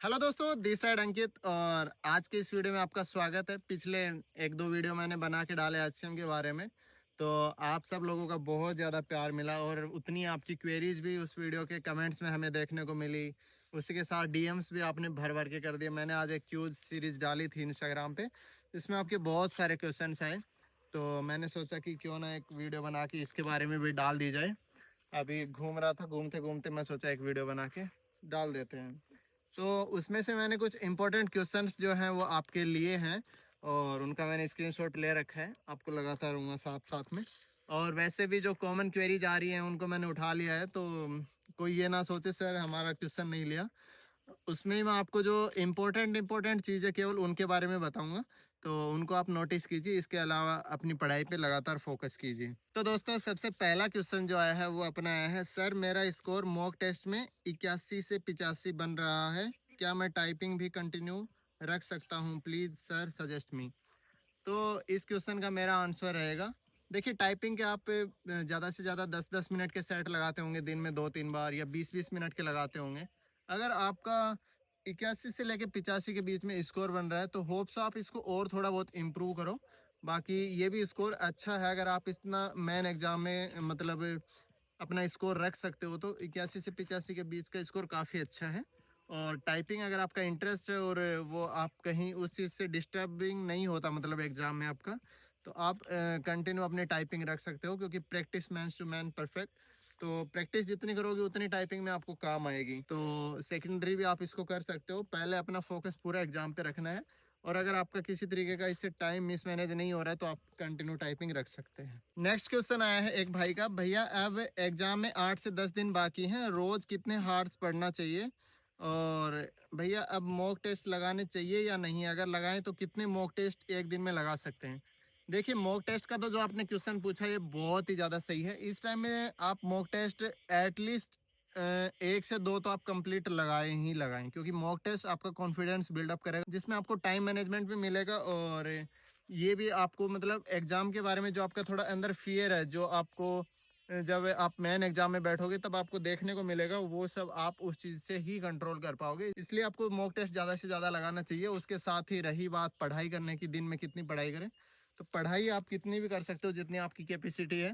Hello दोस्तों, this side अंकित। और आज के इस वीडियो में आपका स्वागत है। पिछले एक दो वीडियो मैंने बना के डाले एचसीएम के बारे में, तो आप सब लोगों का बहुत ज़्यादा प्यार मिला और उतनी आपकी क्वेरीज भी उस वीडियो के कमेंट्स में हमें देखने को मिली। उसी के साथ डीएम्स भी आपने भर भर के कर दिए। मैंने आज एक क्यूज सीरीज़ डाली थी इंस्टाग्राम पे, जिसमें आपके बहुत सारे क्वेश्चन आए, तो मैंने सोचा कि क्यों ना एक वीडियो बना के इसके बारे में भी डाल दी जाए। अभी घूम रहा था, घूमते घूमते मैं सोचा एक वीडियो बना के डाल देते हैं। तो उसमें से मैंने कुछ इंपॉर्टेंट क्वेश्चंस जो हैं वो आपके लिए हैं और उनका मैंने स्क्रीनशॉट ले रखा है, आपको लगाता रहूँगा साथ साथ में। और वैसे भी जो कॉमन क्वेरीज आ रही हैं उनको मैंने उठा लिया है, तो कोई ये ना सोचे सर हमारा क्वेश्चन नहीं लिया। उसमें ही मैं आपको जो इम्पोर्टेंट चीज़ें केवल उनके बारे में बताऊंगा, तो उनको आप नोटिस कीजिए। इसके अलावा अपनी पढ़ाई पे लगातार फोकस कीजिए। तो दोस्तों, सबसे पहला क्वेश्चन जो आया है वो अपना आया है, सर मेरा स्कोर मॉक टेस्ट में 81 से 85 बन रहा है, क्या मैं टाइपिंग भी कंटिन्यू रख सकता हूँ? Please sir suggest me. तो इस क्वेश्चन का मेरा आंसर रहेगा, देखिए टाइपिंग के आप ज़्यादा से ज़्यादा 10-10 मिनट के सेट लगाते होंगे दिन में 2-3 बार, या 20-20 मिनट के लगाते होंगे। अगर आपका 81 से लेके 85 के बीच में स्कोर बन रहा है, तो होप्स आप इसको और थोड़ा बहुत इम्प्रूव करो। बाकी ये भी स्कोर अच्छा है, अगर आप इतना मेन एग्ज़ाम में मतलब अपना स्कोर रख सकते हो, तो 81 से 85 के बीच का स्कोर काफ़ी अच्छा है। और टाइपिंग अगर आपका इंटरेस्ट है और वो आप कहीं उस चीज़ से डिस्टर्बिंग नहीं होता मतलब एग्ज़ाम में आपका, तो आप कंटिन्यू अपने टाइपिंग रख सकते हो, क्योंकि practice makes to man perfect. तो प्रैक्टिस जितनी करोगे उतनी टाइपिंग में आपको काम आएगी। तो सेकेंडरी भी आप इसको कर सकते हो, पहले अपना फोकस पूरा एग्ज़ाम पे रखना है। और अगर आपका किसी तरीके का इससे टाइम मिसमैनेज नहीं हो रहा है, तो आप कंटिन्यू टाइपिंग रख सकते हैं। नेक्स्ट क्वेश्चन आया है एक भाई का, भैया अब एग्जाम में 8 से 10 दिन बाकी हैं, रोज कितने हार्स पढ़ना चाहिए? और भैया अब मॉक टेस्ट लगाने चाहिए या नहीं? अगर लगाएं तो कितने मॉक टेस्ट एक दिन में लगा सकते हैं? देखिए, मॉक टेस्ट का तो जो आपने क्वेश्चन पूछा ये बहुत ही ज़्यादा सही है। इस टाइम में आप मॉक टेस्ट एटलीस्ट 1 से 2 तो आप कंप्लीट लगाएं ही लगाएं, क्योंकि मॉक टेस्ट आपका कॉन्फिडेंस बिल्डअप करेगा, जिसमें आपको टाइम मैनेजमेंट भी मिलेगा। और ये भी आपको मतलब एग्जाम के बारे में जो आपका थोड़ा अंदर फियर है, जो आपको जब आप मेन एग्जाम में बैठोगे तब आपको देखने को मिलेगा, वो सब आप उस चीज़ से ही कंट्रोल कर पाओगे। इसलिए आपको मॉक टेस्ट ज़्यादा से ज़्यादा लगाना चाहिए। उसके साथ ही रही बात पढ़ाई करने की, दिन में कितनी पढ़ाई करें, तो पढ़ाई आप कितनी भी कर सकते हो, जितनी आपकी कैपेसिटी है,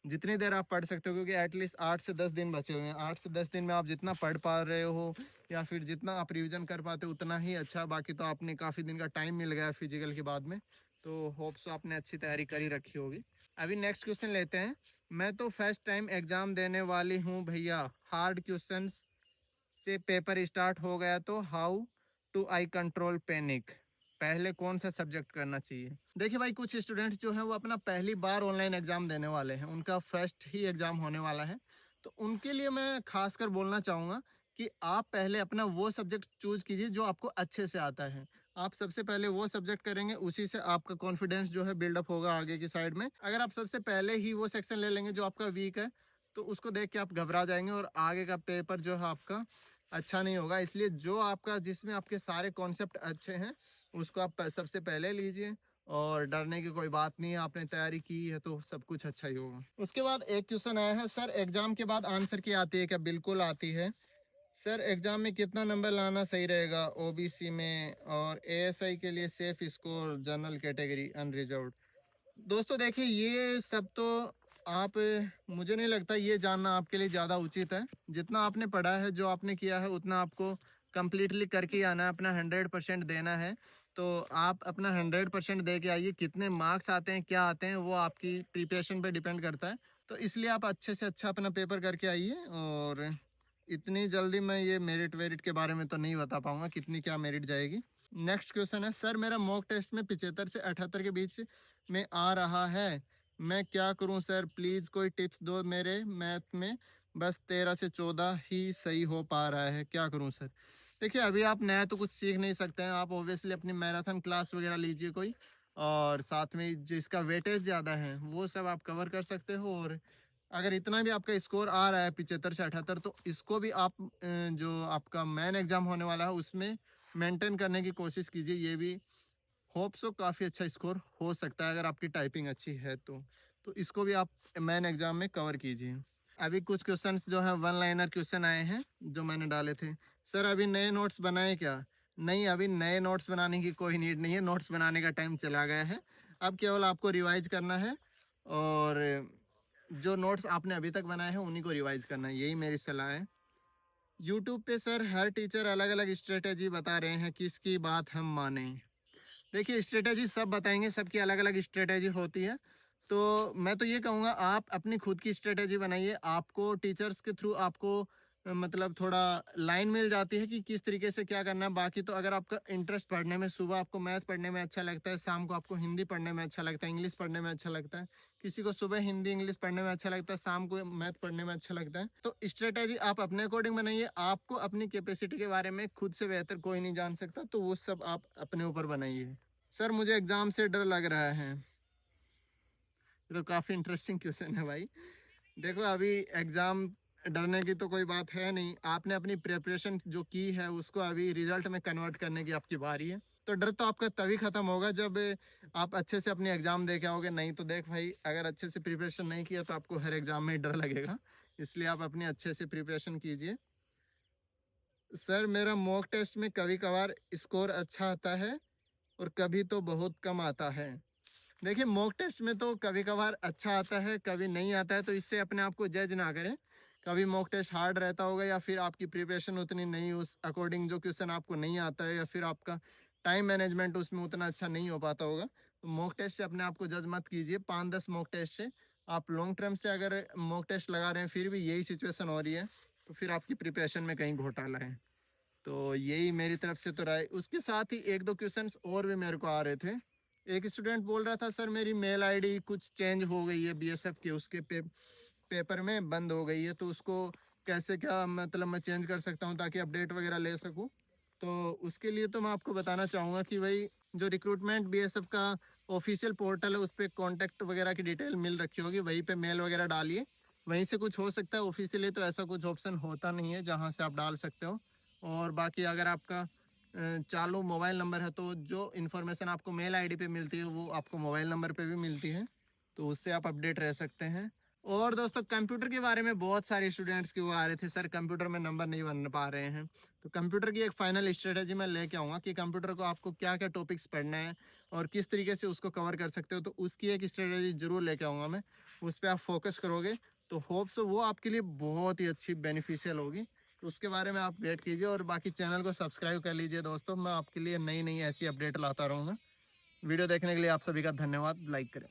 जितनी देर आप पढ़ सकते हो, क्योंकि एटलीस्ट 8 से 10 दिन बचे हुए हैं। 8 से 10 दिन में आप जितना पढ़ पा रहे हो या फिर जितना आप रिविजन कर पाते हो उतना ही अच्छा। बाकी तो आपने काफ़ी दिन का टाइम मिल गया फिजिकल के बाद में, तो होप्स आपने अच्छी तैयारी करी रखी होगी। अभी नेक्स्ट क्वेश्चन लेते हैं। मैं तो फर्स्ट टाइम एग्ज़ाम देने वाली हूँ भैया, हार्ड क्वेश्चंस से पेपर स्टार्ट हो गया, तो how to I control panic? पहले कौन सा सब्जेक्ट करना चाहिए? देखिए भाई, कुछ स्टूडेंट्स जो हैं वो अपना पहली बार ऑनलाइन एग्ज़ाम देने वाले हैं, उनका फर्स्ट ही एग्ज़ाम होने वाला है। तो उनके लिए मैं खासकर बोलना चाहूँगा कि आप पहले अपना वो सब्जेक्ट चूज कीजिए जो आपको अच्छे से आता है। आप सबसे पहले वो सब्जेक्ट करेंगे, उसी से आपका कॉन्फिडेंस जो है बिल्डअप होगा आगे की साइड में। अगर आप सबसे पहले ही वो सेक्शन ले लेंगे जो आपका वीक है, तो उसको देख के आप घबरा जाएंगे और आगे का पेपर जो है आपका अच्छा नहीं होगा। इसलिए जो आपका जिसमें आपके सारे कॉन्सेप्ट अच्छे हैं, उसको आप सबसे पहले लीजिए। और डरने की कोई बात नहीं है, आपने तैयारी की है तो सब कुछ अच्छा ही होगा। उसके बाद एक क्वेश्चन आया है, सर एग्जाम के बाद आंसर की आती है क्या? बिल्कुल आती है सर। एग्जाम में कितना नंबर लाना सही रहेगा ओबीसी में, और एएसआई के लिए safe score, general category, unreserved? दोस्तों देखिए, ये सब तो आप, मुझे नहीं लगता ये जानना आपके लिए ज़्यादा उचित है। जितना आपने पढ़ा है, जो आपने किया है, उतना आपको कंप्लीटली करके ही आना है, अपना 100% देना है। तो आप अपना 100% दे के आइए। कितने मार्क्स आते हैं, क्या आते हैं, वो आपकी प्रिपरेशन पे डिपेंड करता है। तो इसलिए आप अच्छे से अच्छा अपना पेपर करके आइए। और इतनी जल्दी मैं ये मेरिट वेरिट के बारे में तो नहीं बता पाऊंगा कितनी क्या मेरिट जाएगी। नेक्स्ट क्वेश्चन है, सर मेरा मॉक टेस्ट में 75 से 78 के बीच में आ रहा है, मैं क्या करूं सर? प्लीज़ कोई टिप्स दो, मेरे मैथ में बस 13 से 14 ही सही हो पा रहा है, क्या करूं सर? देखिए, अभी आप नया तो कुछ सीख नहीं सकते हैं। आप ओब्वियसली अपनी मैराथन क्लास वगैरह लीजिए कोई, और साथ में जिसका वेटेज ज़्यादा है वो सब आप कवर कर सकते हो। और अगर इतना भी आपका स्कोर आ रहा है 75 से 78, तो इसको भी आप जो आपका मेन एग्ज़ाम होने वाला है उसमें मेंटेन करने की कोशिश कीजिए। ये भी होप सो काफ़ी अच्छा स्कोर हो सकता है अगर आपकी टाइपिंग अच्छी है तो इसको भी आप मेन एग्ज़ाम में कवर कीजिए। अभी कुछ क्वेश्चंस जो है वन लाइनर क्वेश्चन आए हैं जो मैंने डाले थे। सर अभी नए नोट्स बनाए क्या? नहीं, अभी नए नोट्स बनाने की कोई नीड नहीं है, नोट्स बनाने का टाइम चला गया है। अब केवल आपको रिवाइज करना है और जो नोट्स आपने अभी तक बनाए हैं उन्हीं को रिवाइज करना है, यही मेरी सलाह है। यूट्यूब पे सर हर टीचर अलग अलग स्ट्रेटेजी बता रहे हैं, किसकी बात हम माने? देखिए स्ट्रेटेजी सब बताएंगे, सबकी अलग अलग स्ट्रेटेजी होती है। तो मैं तो ये कहूँगा आप अपनी खुद की स्ट्रेटेजी बनाइए। आपको टीचर्स के थ्रू आपको मतलब थोड़ा लाइन मिल जाती है कि किस तरीके से क्या करना है। बाकी तो अगर आपका इंटरेस्ट पढ़ने में, सुबह आपको मैथ पढ़ने में अच्छा लगता है, शाम को आपको हिंदी पढ़ने में अच्छा लगता है, इंग्लिश पढ़ने में अच्छा लगता है, किसी को सुबह हिंदी इंग्लिश पढ़ने में अच्छा लगता है, शाम को मैथ पढ़ने में अच्छा लगता है, तो स्ट्रेटेजी आप अपने अकॉर्डिंग बनाइए। आपको अपनी कैपेसिटी के बारे में खुद से बेहतर कोई नहीं जान सकता, तो वो सब आप अपने ऊपर बनाइए। सर मुझे एग्जाम से डर लग रहा है। ये तो काफ़ी इंटरेस्टिंग क्वेश्चन है भाई। देखो अभी एग्ज़ाम डरने की तो कोई बात है नहीं। आपने अपनी प्रिपरेशन जो की है उसको अभी रिजल्ट में कन्वर्ट करने की आपकी बारी है। तो डर तो आपका तभी ख़त्म होगा जब आप अच्छे से अपनी एग्ज़ाम दे के आओगे। नहीं तो देख भाई, अगर अच्छे से प्रिपरेशन नहीं किया तो आपको हर एग्ज़ाम में डर लगेगा। इसलिए आप अपनी अच्छे से प्रिपरेशन कीजिए। सर मेरा मॉक टेस्ट में कभी कभार स्कोर अच्छा आता है और कभी तो बहुत कम आता है। देखिए मॉक टेस्ट में तो कभी कभार अच्छा आता है, कभी नहीं आता है, तो इससे अपने आप को जज ना करें। कभी मॉक टेस्ट हार्ड रहता होगा या फिर आपकी प्रिपरेशन उतनी नहीं, उस अकॉर्डिंग जो क्वेश्चन आपको नहीं आता है, या फिर आपका टाइम मैनेजमेंट उसमें उतना अच्छा नहीं हो पाता होगा। तो मॉक टेस्ट से अपने आप को जज मत कीजिए। 5-10 मॉक टेस्ट से आप लॉन्ग टर्म से अगर मॉक टेस्ट लगा रहे हैं फिर भी यही सिचुएशन हो रही है, तो फिर आपकी प्रिपरेशन में कहीं घोटाला है। तो यही मेरी तरफ से तो राय। उसके साथ ही एक दो क्वेश्चंस और भी मेरे को आ रहे थे। एक स्टूडेंट बोल रहा था सर मेरी मेल आईडी कुछ चेंज हो गई है बीएसएफ के, उसके पेपर में बंद हो गई है, तो उसको कैसे क्या मतलब मैं चेंज कर सकता हूँ ताकि अपडेट वगैरह ले सकूँ। तो उसके लिए तो मैं आपको बताना चाहूँगा कि भाई जो रिक्रूटमेंट बीएसएफ का ऑफिशियल पोर्टल है उस पर कॉन्टैक्ट वगैरह की डिटेल मिल रखी होगी, वहीं पे मेल वगैरह डालिए, वहीं से कुछ हो सकता है। ऑफिशियली तो ऐसा कुछ ऑप्शन होता नहीं है जहाँ से आप डाल सकते हो। और बाकी अगर आपका चालू मोबाइल नंबर है तो जो इन्फॉर्मेशन आपको मेल आईडी पे मिलती है वो आपको मोबाइल नंबर पे भी मिलती है, तो उससे आप अपडेट रह सकते हैं। और दोस्तों कंप्यूटर के बारे में बहुत सारे स्टूडेंट्स की वो आ रहे थे, सर कंप्यूटर में नंबर नहीं बन पा रहे हैं। तो कंप्यूटर की एक फाइनल स्ट्रेटेजी मैं लेके आऊँगा कि कंप्यूटर को आपको क्या क्या टॉपिक्स पढ़ना है और किस तरीके से उसको कवर कर सकते हो, तो उसकी एक स्ट्रेटेजी जरूर लेके आऊँगा मैं। उस पर आप फोकस करोगे तो होप्स वो आपके लिए बहुत ही अच्छी बेनिफिशियल होगी। तो उसके बारे में आप वेट कीजिए और बाकी चैनल को सब्सक्राइब कर लीजिए दोस्तों। मैं आपके लिए नई नई ऐसी अपडेट लाता रहूँगा। वीडियो देखने के लिए आप सभी का धन्यवाद। लाइक करें।